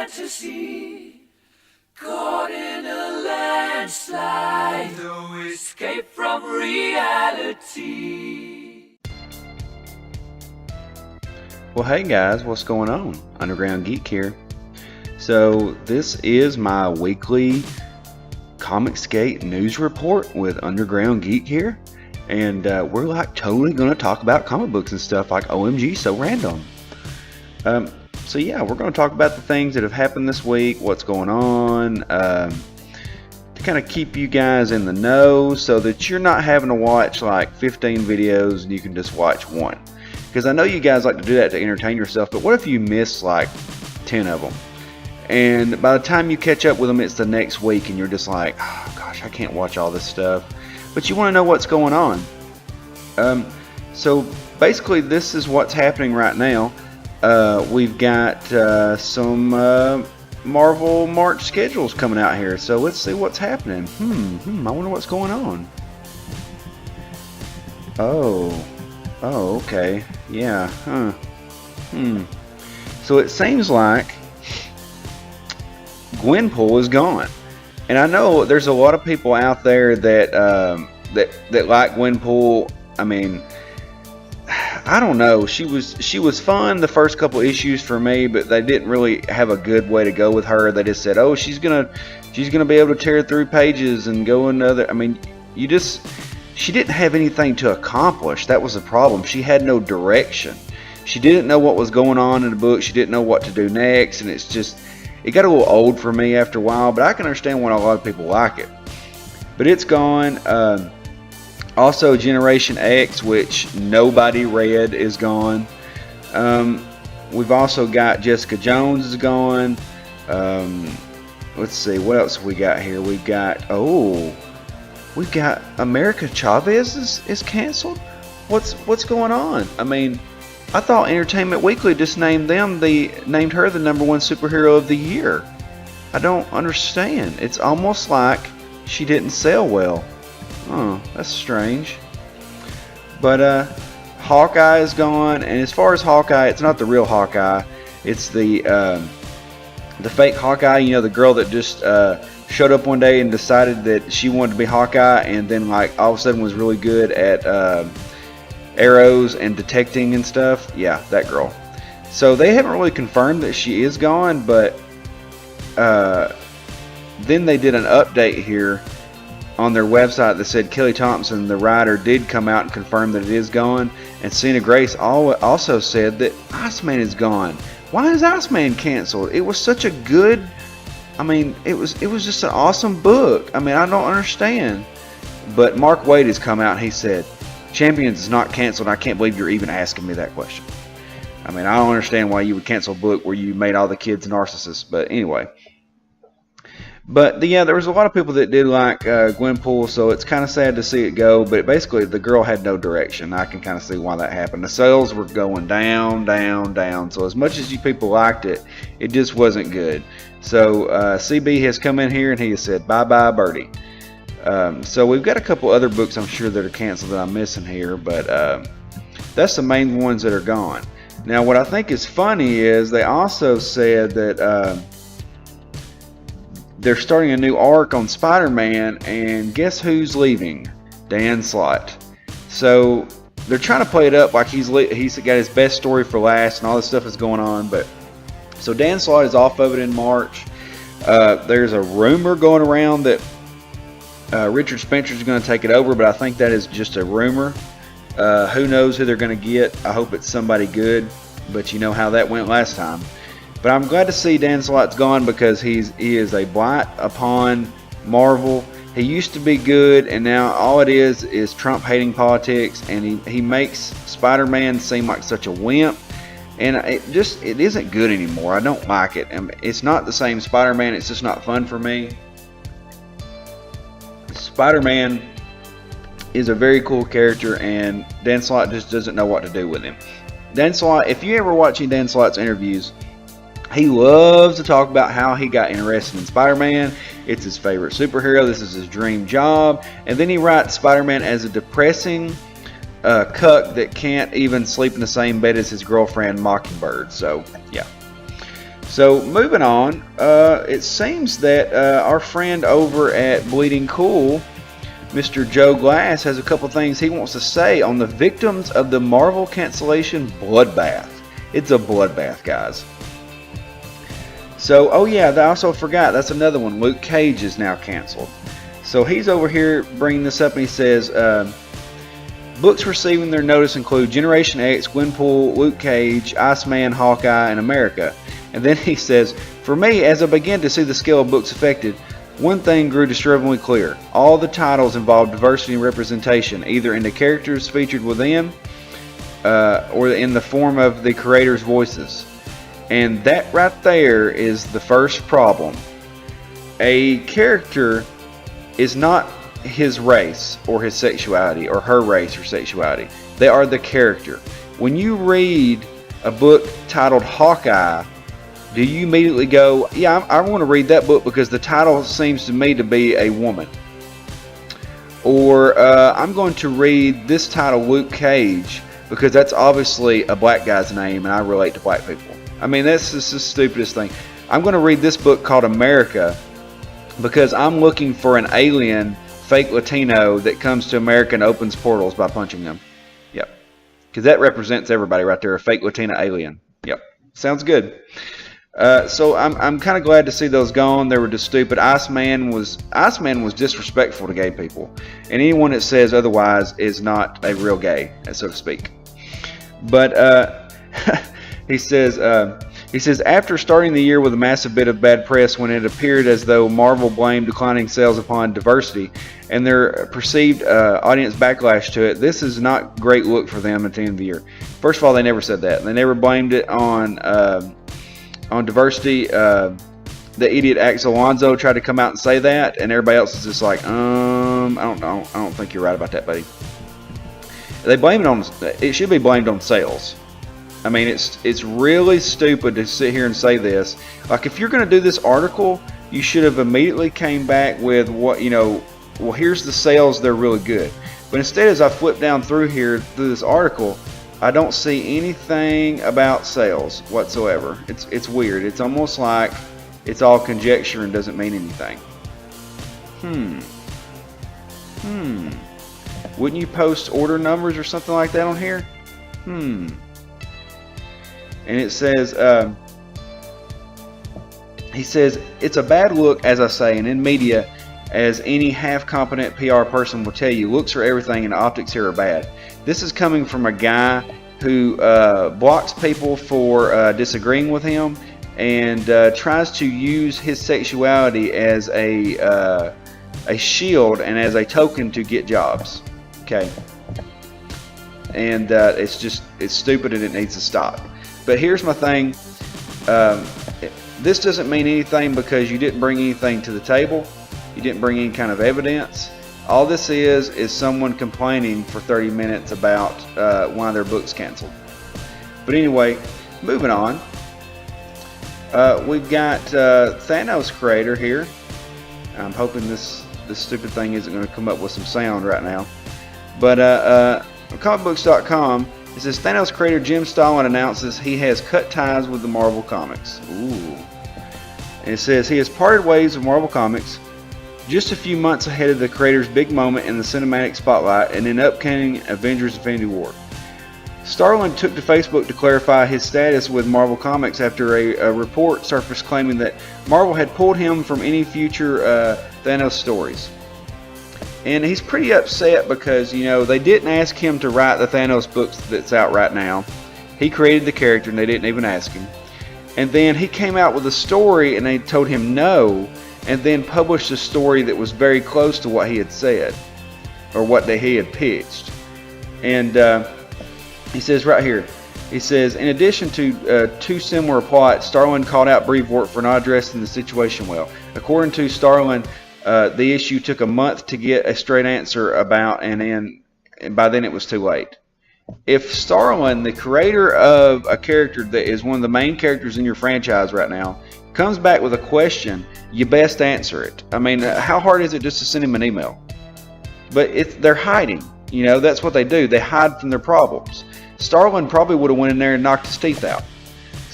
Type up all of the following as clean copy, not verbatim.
fantasy, caught in a landslide, no escape from reality. Well, hey guys, what's going on? Underground Geek here. So this is my weekly ComicsGate news report with Underground Geek here, and we're like totally gonna talk about comic books and stuff like OMG, so random. So yeah, we're gonna talk about the things that have happened this week, what's going on, to kind of keep you guys in the know, so that you're not having to watch like 15 videos and you can just watch one. Because I know you guys like to do that to entertain yourself, but what if you miss like 10 of them? And by the time you catch up with them, it's the next week and you're just like, oh gosh, I can't watch all this stuff. But you want to know what's going on. So basically this is what's happening right now. We've got some Marvel March schedules coming out here. So let's see what's happening. I wonder what's going on. Oh, okay. Yeah, So it seems like Gwenpool is gone, and I know there's a lot of people out there that that like Gwenpool. I mean, I don't know. She was fun the first couple issues for me, but they didn't really have a good way to go with her. They just said, "Oh, she's gonna be able to tear through pages and go another." I mean, she didn't have anything to accomplish. That was the problem. She had no direction. She didn't know what was going on in the book. She didn't know what to do next, and it got a little old for me after a while, but I can understand why a lot of people like it. But it's gone. Also, Generation X, which nobody read, is gone. We've also got Jessica Jones is gone. Let's see, what else have we got here? We've got America Chavez is canceled. What's going on? I mean, I thought Entertainment Weekly just named her the #1 superhero of the year. I don't understand. It's almost like she didn't sell well. Oh, that's strange. But Hawkeye is gone, and as far as Hawkeye, it's not the real Hawkeye. It's the fake Hawkeye. You know, the girl that just showed up one day and decided that she wanted to be Hawkeye, and then like all of a sudden was really good at arrows and detecting and stuff. Yeah, that girl. So they haven't really confirmed that she is gone, but then they did an update here on their website that said Kelly Thompson, the writer, did come out and confirm that it is gone, and Sina Grace also said that Iceman is gone. Why is Iceman canceled? It was such a good, I mean, it was just an awesome book. I mean, I don't understand. But Mark Waid has come out and he said, Champions is not canceled. I can't believe you're even asking me that question. I mean, I don't understand why you would cancel a book where you made all the kids narcissists. But anyway. But yeah, there was a lot of people that did like Gwenpool, so it's kind of sad to see it go. But basically, the girl had no direction. I can kind of see why that happened. The sales were going down, down, down. So as much as you people liked it, it just wasn't good. So CB has come in here and he has said, bye-bye, Birdie. So we've got a couple other books I'm sure that are canceled that I'm missing here, but that's the main ones that are gone. Now, what I think is funny is they also said that they're starting a new arc on Spider-Man, and guess who's leaving? Dan Slott. So they're trying to play it up like he's got his best story for last and all this stuff is going on. But so Dan Slott is off of it in March. There's a rumor going around that Richard Spencer is going to take it over, but I think that is just a rumor. Who knows who they're going to get? I hope it's somebody good, but you know how that went last time. But I'm glad to see Dan Slott's gone because he is a blight upon Marvel. He used to be good, and now all it is Trump hating politics, and he makes Spider-Man seem like such a wimp, and it isn't good anymore. I don't like it. I mean, it's not the same Spider-Man. It's just not fun for me. Spider-Man is a very cool character, and Dan Slott just doesn't know what to do with him. Dan Slott, if you ever watching Dan Slott's interviews, he loves to talk about how he got interested in Spider-Man. It's his favorite superhero. This is his dream job. And then he writes Spider-Man as a depressing cuck that can't even sleep in the same bed as his girlfriend Mockingbird. So, yeah. So moving on, it seems that our friend over at Bleeding Cool, Mr. Joe Glass, has a couple things he wants to say on the victims of the Marvel cancellation bloodbath. It's a bloodbath, guys. So, oh yeah, I also forgot, that's another one. Luke Cage is now canceled. So he's over here bringing this up, and he says, books receiving their notice include Generation X, Gwenpool, Luke Cage, Iceman, Hawkeye, and America. And then he says, for me, as I began to see the scale of books affected, one thing grew disturbingly clear. All the titles involved diversity and representation, either in the characters featured within or in the form of the creators' voices. And that right there is the first problem. A character is not his race or his sexuality or her race or sexuality. They are the character. When you read a book titled Hawkeye, do you immediately go, yeah, I want to read that book because the title seems to me to be a woman? Or I'm going to read this title, Luke Cage, because that's obviously a black guy's name and I relate to black people. I mean, that's just the stupidest thing. I'm going to read this book called America because I'm looking for an alien fake Latino that comes to America and opens portals by punching them. Yep. Because that represents everybody right there, a fake Latina alien. Yep. Sounds good. So I'm kind of glad to see those gone. They were just stupid. Iceman was disrespectful to gay people, and anyone that says otherwise is not a real gay, so to speak. But he says after starting the year with a massive bit of bad press when it appeared as though Marvel blamed declining sales upon diversity and their perceived audience backlash to it, this is not a great look for them at the end of the year. First of all, they never said that. They never blamed it on diversity. The idiot Axel Alonso tried to come out and say that, and everybody else is just like, I don't think you're right about that, buddy. They blame it on. It should be blamed on sales. I mean, it's really stupid to sit here and say this. Like, if you're going to do this article, you should have immediately came back with what, well, here's the sales, they're really good. But instead, as I flip down through this article, I don't see anything about sales whatsoever. It's weird. It's almost like it's all conjecture and doesn't mean anything. Wouldn't you post order numbers or something like that on here? And it says, he says, it's a bad look, as I say, and in media, as any half-competent PR person will tell you, looks are everything and optics here are bad. This is coming from a guy who blocks people for disagreeing with him and tries to use his sexuality as a shield and as a token to get jobs. Okay. And it's stupid and it needs to stop. But here's my thing. This doesn't mean anything because you didn't bring anything to the table. You didn't bring any kind of evidence. All this is someone complaining for 30 minutes about why their book's canceled. But anyway, moving on. We've got Thanos creator here. I'm hoping this stupid thing isn't going to come up with some sound right now. But comicbooks.com, it says Thanos creator Jim Starlin announces he has cut ties with the Marvel Comics. Ooh. And it says he has parted ways with Marvel Comics just a few months ahead of the creator's big moment in the cinematic spotlight in an upcoming Avengers Infinity War. Starlin took to Facebook to clarify his status with Marvel Comics after a report surfaced claiming that Marvel had pulled him from any future Thanos stories. And he's pretty upset because, they didn't ask him to write the Thanos books that's out right now. He created the character and they didn't even ask him. And then he came out with a story and they told him no, and then published a story that was very close to what he had said, or what he had pitched. And he says right here, he says, in addition to two similar plots, Starlin called out Brevoort for not addressing the situation well. According to Starlin, the issue took a month to get a straight answer about, and by then it was too late. If Starlin, the creator of a character that is one of the main characters in your franchise right now, comes back with a question, you best answer it. I mean, how hard is it just to send him an email? But they're hiding. That's what they do. They hide from their problems. Starlin probably would have went in there and knocked his teeth out.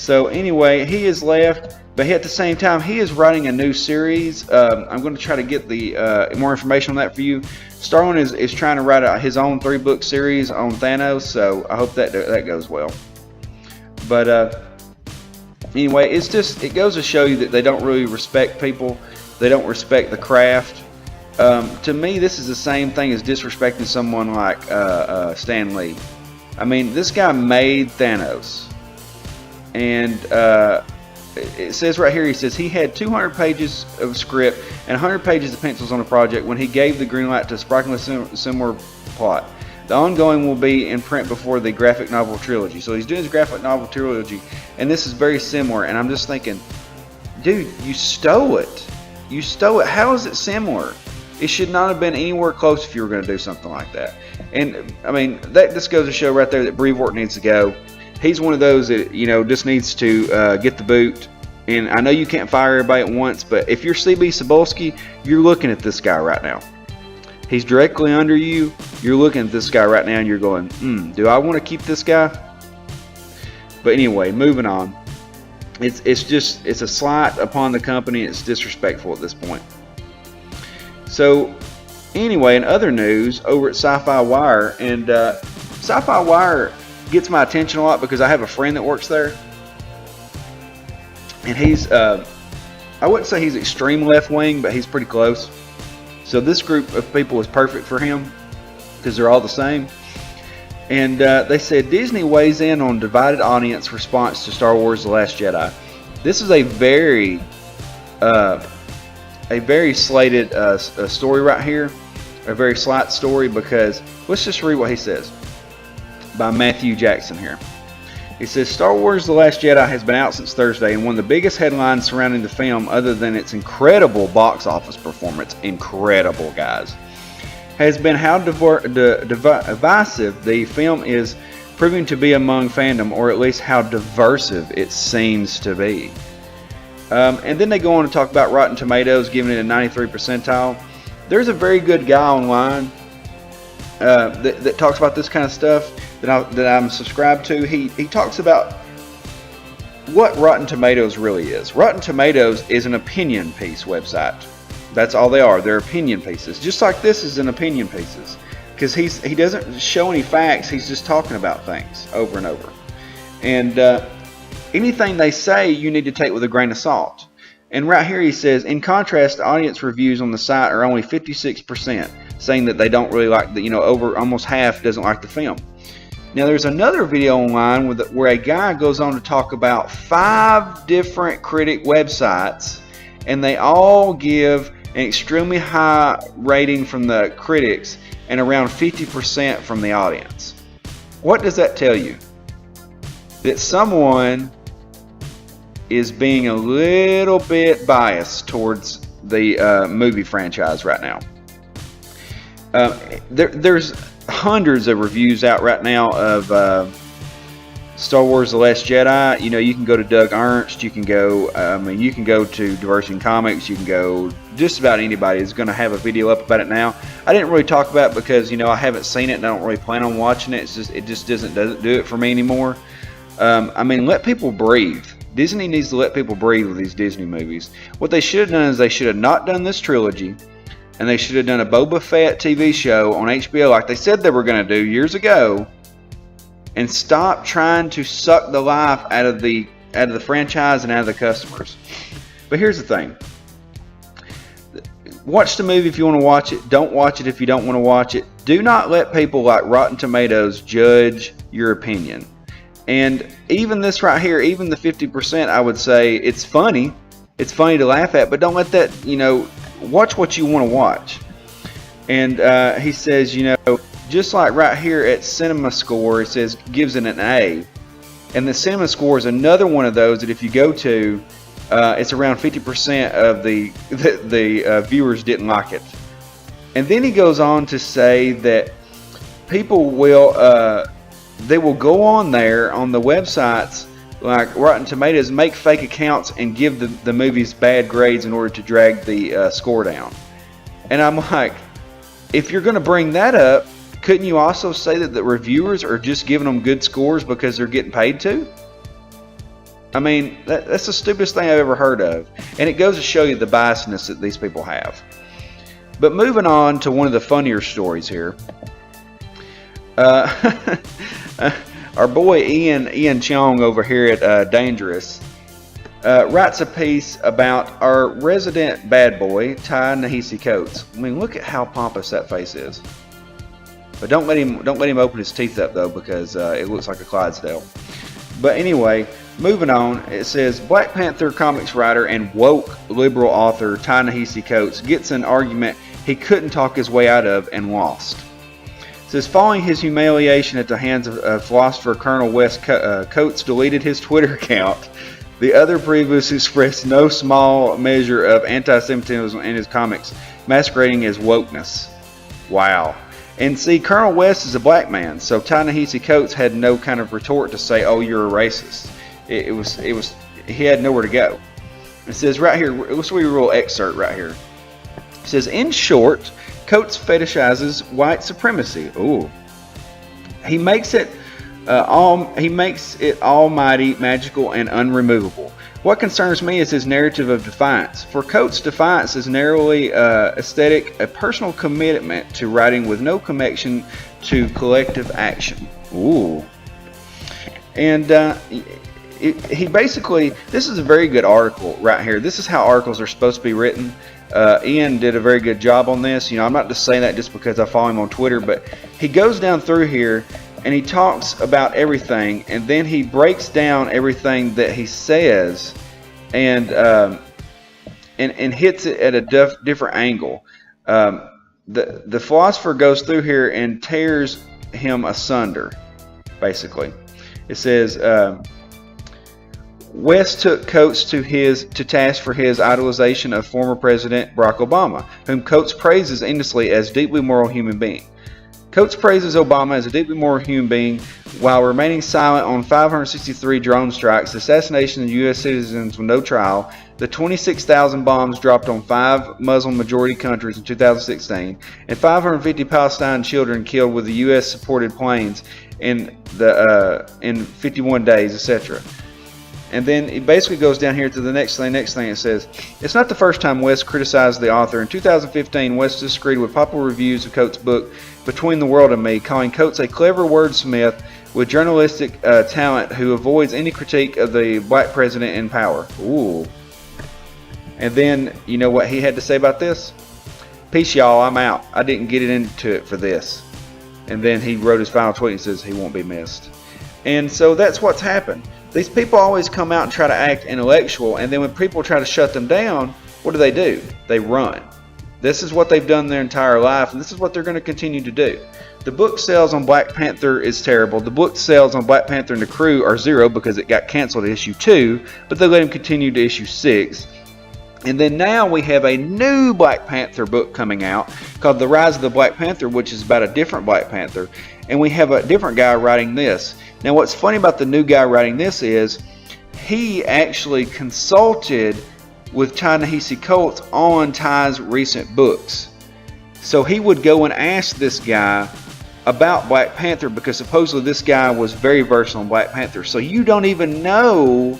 So anyway, he has left, but at the same time, he is writing a new series. I'm going to try to get the more information on that for you. Starlin is trying to write out his own 3-book series on Thanos, so I hope that goes well. But anyway, it goes to show you that they don't really respect people. They don't respect the craft. To me, this is the same thing as disrespecting someone like Stan Lee. I mean, this guy made Thanos. And it says right here, he says he had 200 pages of script and 100 pages of pencils on the project when he gave the green light to a strikingly similar plot. The ongoing will be in print before the graphic novel trilogy. So he's doing his graphic novel trilogy, and this is very similar. And I'm just thinking, dude, you stole it. You stole it. How is it similar? It should not have been anywhere close if you were going to do something like that. And I mean, that just goes to show right there that Brevoort needs to go. He's one of those that, you know, just needs to get the boot. And I know you can't fire everybody at once, but if you're CB Cebulski, you're looking at this guy right now. He's directly under you. You're looking at this guy right now, and you're going, do I want to keep this guy? But anyway, moving on. It's a slight upon the company. It's disrespectful at this point. So anyway, in other news, over at Sci-Fi Wire, and Sci-Fi Wire gets my attention a lot because I have a friend that works there, and he's I wouldn't say he's extreme left wing, but he's pretty close. So this group of people is perfect for him because they're all the same. And they said Disney weighs in on divided audience response to Star Wars: The Last Jedi. This is a very slated story right here, a very slight story, because let's just read what he says by Matthew Jackson here. He says, Star Wars: The Last Jedi has been out since Thursday, and one of the biggest headlines surrounding the film, other than its incredible box office performance, incredible guys, has been how divisive the film is proving to be among fandom, or at least how diversive it seems to be. And then they go on to talk about Rotten Tomatoes, giving it a 93 percentile. There's a very good guy online that talks about this kind of stuff that I'm subscribed to. He talks about what Rotten Tomatoes really is. Rotten Tomatoes is an opinion piece website. That's all they are. They're opinion pieces. Just like this is an opinion pieces. Because he doesn't show any facts. He's just talking about things over and over. And anything they say, you need to take with a grain of salt. And right here he says, in contrast, audience reviews on the site are only 56%, saying that they don't really like the, over almost half doesn't like the film. Now there's another video online where a guy goes on to talk about 5 different critic websites, and they all give an extremely high rating from the critics and around 50% from the audience. What does that tell you? That someone is being a little bit biased towards the movie franchise right now. There's hundreds of reviews out right now of Star Wars: The Last Jedi. You can go to Doug Ernst. You can go. You can go to Diversion Comics. You can go. Just about anybody is going to have a video up about it now. I didn't really talk about it because I haven't seen it and I don't really plan on watching it. It just doesn't do it for me anymore. Let people breathe. Disney needs to let people breathe with these Disney movies. What they should have done is they should have not done this trilogy, and they should have done a Boba Fett TV show on HBO like they said they were going to do years ago, and stop trying to suck the life out of the franchise and out of the customers. But here's the thing. Watch the movie if you want to watch it. Don't watch it if you don't want to watch it. Do not let people like Rotten Tomatoes judge your opinion. And even this right here, even the 50%, I would say it's funny. It's funny to laugh at, but don't let that, watch what you want to watch. And he says, just like right here at Cinema Score, it says gives it an A. And the Cinema Score is another one of those that if you go to, it's around 50% of the viewers didn't like it. And then he goes on to say that people will they will go on there on the websites like Rotten Tomatoes, make fake accounts and give the movies bad grades in order to drag the score down. And I'm like, if you're going to bring that up, couldn't you also say that the reviewers are just giving them good scores because they're getting paid to? I mean, that's the stupidest thing I've ever heard of. And it goes to show you the biasness that these people have. But moving on to one of the funnier stories here. Our boy Ian Chong over here at Dangerous writes a piece about our resident bad boy, Ta-Nehisi Coates. I mean, look at how pompous that face is. But don't let him open his teeth up though, because it looks like a Clydesdale. But anyway, moving on, it says Black Panther comics writer and woke liberal author Ta-Nehisi Coates gets an argument he couldn't talk his way out of and lost. It says following his humiliation at the hands of philosopher Colonel West Coates deleted his Twitter account. The other previously expressed no small measure of anti-Semitism in his comics, masquerading as wokeness. Wow. And see, Colonel West is a black man, so Ta-Nehisi Coates had no kind of retort to say, "Oh, you're a racist." It was he had nowhere to go. It says right here, let's read a little excerpt right here. It says, in short, Coates fetishizes white supremacy. Ooh. He makes it almighty, magical, and unremovable. What concerns me is his narrative of defiance. For Coates, defiance is narrowly aesthetic, a personal commitment to writing with no connection to collective action. Ooh. And he basically, this is a very good article right here. This is how articles are supposed to be written. Ian did a very good job on this. You know, I'm not just saying that just because I follow him on Twitter, but he goes down through here and he talks about everything, and then he breaks down everything that he says, and hits it at a different angle. The philosopher goes through here and tears him asunder. Basically, it says West took Coates to task for his idolization of former President Barack Obama, whom Coates praises endlessly as deeply moral human being. Coates praises Obama as a deeply moral human being while remaining silent on 563 drone strikes, the assassination of U.S. citizens with no trial, the 26,000 bombs dropped on 5 Muslim-majority countries in 2016, and 550 Palestinian children killed with the U.S.-supported planes in 51 days, etc. And then it basically goes down here to the next thing. It says, it's not the first time West criticized the author. In 2015, West disagreed with popular reviews of Coates' book, Between the World and Me, calling Coates a clever wordsmith with journalistic talent who avoids any critique of the black president in power. Ooh. And then, you know what he had to say about this? Peace, y'all, I'm out. I didn't get into it for this. And then he wrote his final tweet and says he won't be missed. And so that's what's happened. These people always come out and try to act intellectual, and then when people try to shut them down, what do? They run. This is what they've done their entire life, and this is what they're going to continue to do. The book sales on Black Panther is terrible. The book sales on Black Panther and the Crew are 0 because it got canceled at issue 2, but they let him continue to issue 6. And then now we have a new Black Panther book coming out called The Rise of the Black Panther, which is about a different Black Panther. And we have a different guy writing this. Now what's funny about the new guy writing this is he actually consulted with Ta-Nehisi Coates on Ty's recent books. So he would go and ask this guy about Black Panther because supposedly this guy was very versed on Black Panther. So you don't even know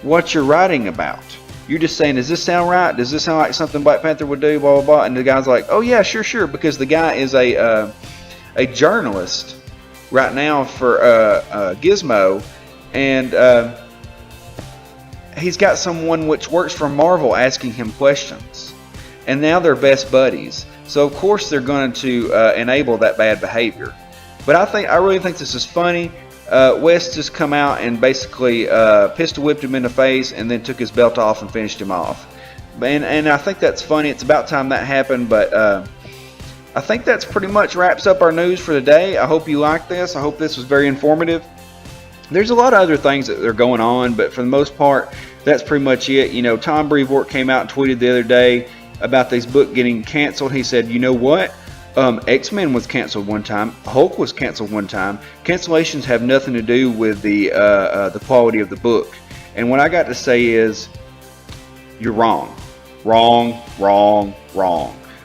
what you're writing about. You're just saying, does this sound right? Does this sound like something Black Panther would do? Blah, blah, blah. And the guy's like, oh yeah, sure. Because the guy is a journalist right now for Gizmo. And he's got someone which works for Marvel asking him questions. And now they're best buddies. So of course they're going to enable that bad behavior. But I really think this is funny. West just come out and basically pistol whipped him in the face and then took his belt off and finished him off. And I think that's funny. It's about time that happened. But I think that's pretty much wraps up our news for today. I hope you liked this. I hope this was very informative. There's a lot of other things that are going on, but for the most part, that's pretty much it. You know, Tom Brevoort came out and tweeted the other day about this book getting canceled. He said, you know what? X-Men was canceled one time. Hulk was canceled one time. Cancellations have nothing to do with the quality of the book. And what I got to say is, you're wrong. Wrong.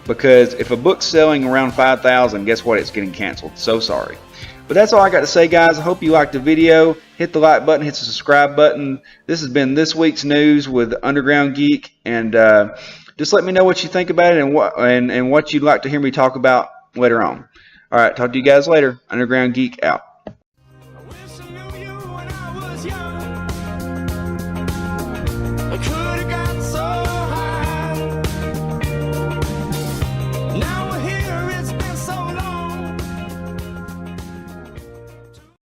Because if a book's selling around 5,000, guess what? It's getting canceled. So sorry. But that's all I got to say, guys. I hope you liked the video. Hit the like button, hit the subscribe button. This has been this week's news with Underground Geek, and just let me know what you think about it and what you'd like to hear me talk about later on. All right, talk to you guys later. Underground Geek out. I wish I knew you when I was young.